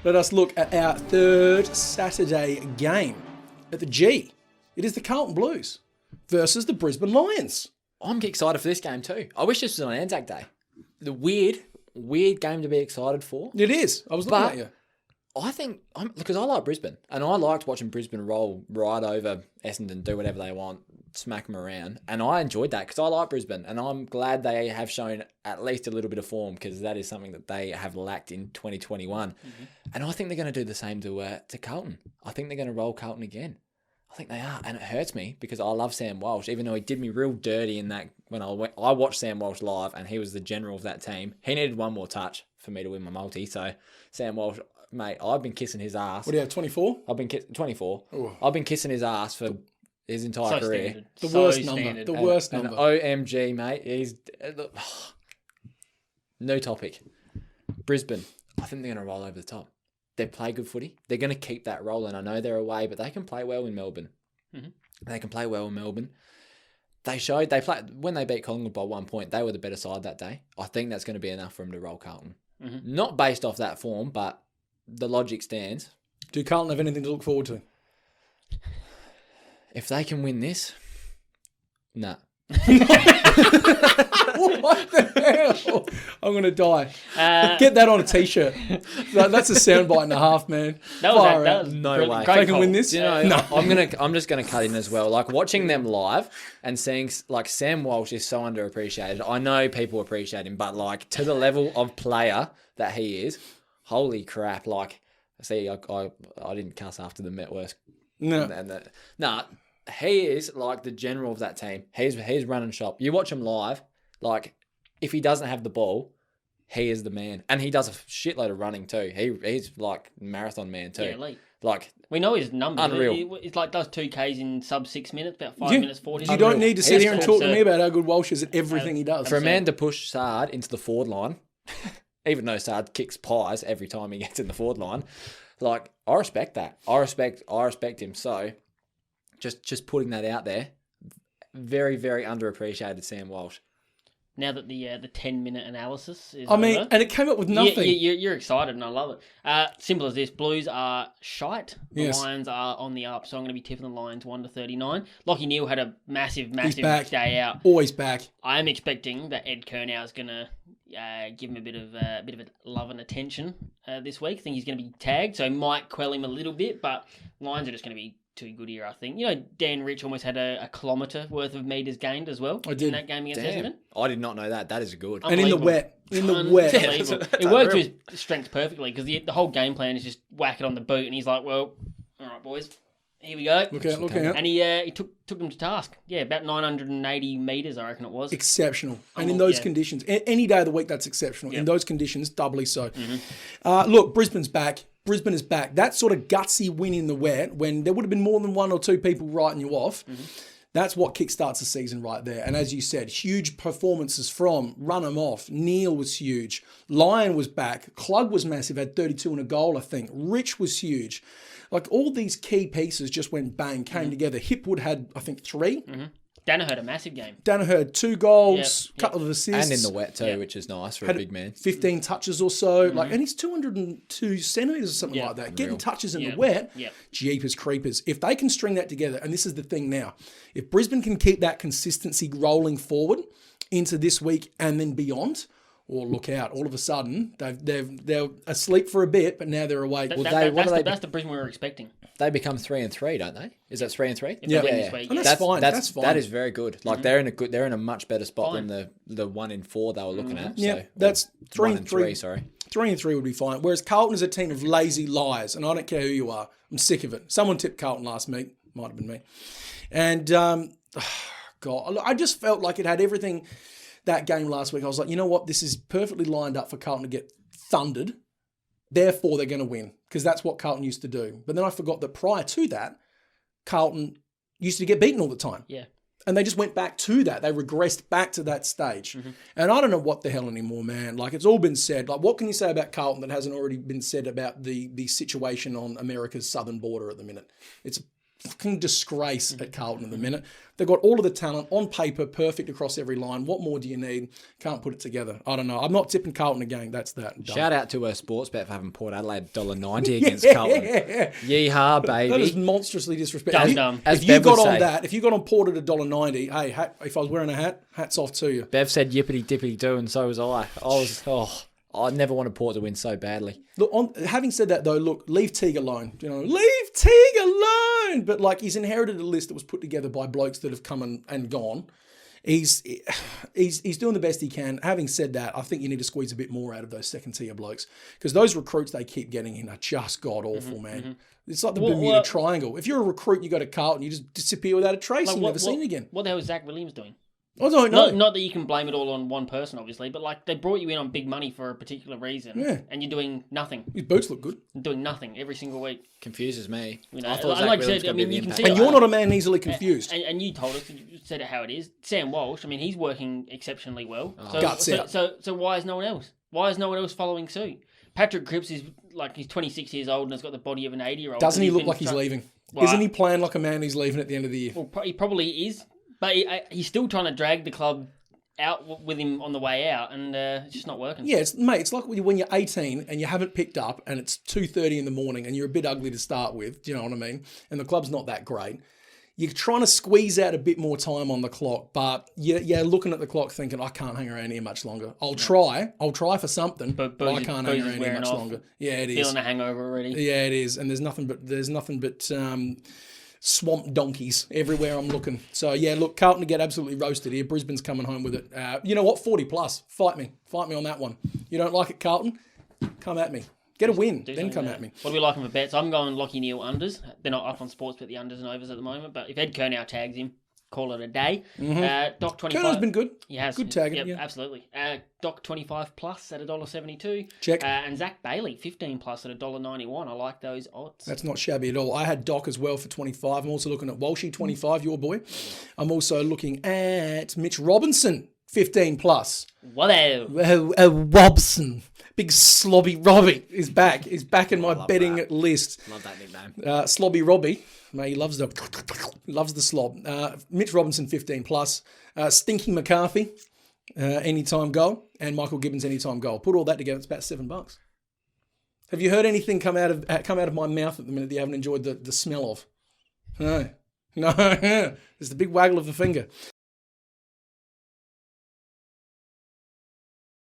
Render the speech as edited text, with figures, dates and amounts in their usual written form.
let us look at our third Saturday game at the G. It is the Carlton Blues versus the Brisbane Lions. I'm excited for this game too. I wish this was on Anzac Day. The weird game to be excited for. It is. I was looking at you. I think, because I like Brisbane, and I liked watching Brisbane roll right over Essendon, do whatever they want, smack them around, and I enjoyed that because I like Brisbane, and I'm glad they have shown at least a little bit of form because that is something that they have lacked in 2021, and I think they're going to do the same to Carlton. I think they're going to roll Carlton again. I think they are, and it hurts me because I love Sam Walsh, even though he did me real dirty in that when I watched Sam Walsh live, and he was the general of that team. He needed one more touch for me to win my multi, so Sam Walsh... Mate, I've been kissing his ass. What do you have, 24? I've been 24. Ooh. I've been kissing his ass for his entire career. The worst number. The worst number. OMG, mate. He's no topic. Brisbane. I think they're going to roll over the top. They play good footy. They're going to keep that rolling. I know they're away, but they can play well in Melbourne. Mm-hmm. They can play well in Melbourne. They showed they played when they beat Collingwood by 1 point. They were the better side that day. I think that's going to be enough for them to roll Carlton. Mm-hmm. Not based off that form, but the logic stands. Do Carlton have anything to look forward to? If they can win this, nah. What the hell? I'm going to die. Get that on a T-shirt. That's a soundbite and a half, man. That was no way. If they can win this, no. No. I'm just gonna cut in as well. Like watching them live and seeing like Sam Walsh is so underappreciated. I know people appreciate him, but like to the level of player that he is, holy crap! Like, see, I didn't cuss after the Metworth. No. He is like the general of that team. He's running shop. You watch him live, like if he doesn't have the ball, he is the man, and he does a shitload of running too. He's like marathon man too. Yeah, elite. Like we know his numbers. Unreal. It's like does 2Ks in sub 6 minutes, about 5 minutes 40. You don't need to sit here and talk to absurd. me about how good Walsh is at everything he does. For a man to push Sard into the forward line, even though Sard kicks pies every time he gets in the forward line, like I respect that. I respect him. So just putting that out there, very, very underappreciated Sam Walsh. Now that the 10-minute analysis is I mean, over. and it came up with nothing. You're excited, and I love it. Simple as this: Blues are shite. The Yes. Lions are on the up, so I'm going to be tipping the Lions 1-39. Lachie Neale had a massive back. day out. Always back. I am expecting that Ed Kernow is going to give him a bit of a love and attention this week. I think he's going to be tagged, so might quell him a little bit. But Lions are just going to be too good here, I think. You know, Dan Rich almost had a kilometre worth of metres gained as well in that game against Essendon. I did not know that. That is good. And in the wet. Unbelievable. It worked to his strengths perfectly because the whole game plan is just whack it on the boot, and he's like, well, all right, boys, here we go. Look out. And he took them to task. Yeah, about 980 metres, I reckon it was. Exceptional. And in those conditions, any day of the week, that's exceptional. Yep. In those conditions, doubly so. Mm-hmm. Look, Brisbane's back. Brisbane is back. That sort of gutsy win in the wet, when there would have been more than one or two people writing you off, that's what kickstarts the season right there. And as you said, huge performances from Run 'em off. Neale was huge. Lyon was back. Klug was massive, had 32 and a goal, I think. Rich was huge. Like all these key pieces just went bang, came together. Hipwood had, I think, 3. Danaher had a massive game. Danaher had 2 goals, couple of assists. And in the wet too, which is nice for a big man. 15 touches or so. Like, and he's 202 centimetres or something like that. Getting touches in the wet, jeepers creepers. If they can string that together, and this is the thing now, if Brisbane can keep that consistency rolling forward into this week and then beyond, or look out, all of a sudden, they're asleep for a bit, but now they're awake. That's the Brisbane we were expecting. They become 3-3, don't they? Is that 3-3? If they win this week, And that's fine. That's fine. That is very good. Like they're in a much better spot than the 1-4 they were looking at. Yeah, so, that's 3-3. Sorry, 3-3 would be fine. Whereas Carlton is a team of lazy liars, and I don't care who you are. I'm sick of it. Someone tipped Carlton last week. Might have been me. And, God, I just felt like it had everything. That game last week, I was like, you know what? This is perfectly lined up for Carlton to get thundered. Therefore, they're going to win because that's what Carlton used to do. But then I forgot that prior to that, Carlton used to get beaten all the time. Yeah. And they just went back to that. They regressed back to that stage. And I don't know what the hell anymore, man. Like, it's all been said. Like, what can you say about Carlton that hasn't already been said about the situation on America's southern border at the minute? It's fucking disgrace at Carlton at the minute. They've got all of the talent on paper, perfect across every line. What more do you need? Can't put it together. I don't know. I'm not tipping Carlton again. That's that. Done. Shout out to Sportsbet for having Port Adelaide $1.90 against Carlton. Yeehaw, baby. That is monstrously disrespectful. Dumb. As If you Bev got would on say. that, if you got on Port at $1.90, hey, if I was wearing a hat, hats off to you. Bev said yippity dippity do, and so was I. I never wanted Port to win so badly. Look, having said that though, look, leave Teague alone. Leave Teague alone. But like, he's inherited a list that was put together by blokes that have come and gone. He's doing the best he can. Having said that, I think you need to squeeze a bit more out of those second tier blokes because those recruits they keep getting in are just god awful, man. It's like the Bermuda Triangle. If you're a recruit, you go to Carlton, you just disappear without a trace. You're never seen again. What the hell is Zach Williams doing? I don't know. Not that you can blame it all on one person, obviously, but like they brought you in on big money for a particular reason, and you're doing nothing. His boots look good. You're doing nothing every single week. Confuses me. You know, I thought Zach like I Williams said, I was gonna mean, be you the can see, impact. And you're not a man easily confused. And you told us, you said it how it is. Sam Walsh, I mean, he's working exceptionally well. Guts out. So why is no one else? Why is no one else following suit? Patrick Cripps is like he's 26 years old and has got the body of an 80-year-old. Doesn't he look like he's leaving? Well, Isn't he playing like a man who's leaving at the end of the year? Well, he probably is, but he's still trying to drag the club out with him on the way out, and it's just not working. Yeah, it's like when you're 18 and you haven't picked up, and it's 2:30 in the morning, and you're a bit ugly to start with. Do you know what I mean? And the club's not that great. You're trying to squeeze out a bit more time on the clock, but you're looking at the clock thinking, I can't hang around here much longer. I'll try for something, but I can't hang around here much longer. Yeah, it is. Feeling a hangover already. Yeah, it is. And there's nothing but swamp donkeys everywhere I'm looking. So, yeah, look, Carlton to get absolutely roasted here. Brisbane's coming home with it. You know what? 40 plus. Fight me on that one. You don't like it, Carlton? Come at me. Get a win, then come at me. What are we liking for bets? I'm going Lockie Neal unders. They're not up on sports, but the unders and overs at the moment. But if Ed Kernow tags him, call it a day. Doc 25. Kernow's been good. He has. Good tagging, Yep, yeah. absolutely. Doc 25 plus at $1.72. Check. And Zach Bailey 15 plus at $1.91. I like those odds. That's not shabby at all. I had Doc as well for 25. I'm also looking at Walshy 25, your boy. I'm also looking at Mitch Robinson 15 plus. Whatever. Robson. Big Slobby Robbie is back. He's back in my betting list. Love that nickname. Slobby Robbie. Mate, he loves the slob. Mitch Robinson 15 plus. Stinky McCarthy anytime goal, and Michael Gibbons anytime goal. Put all that together, it's about $7. Have you heard anything come out of my mouth at the minute that you haven't enjoyed the smell of? No. It's the big waggle of the finger.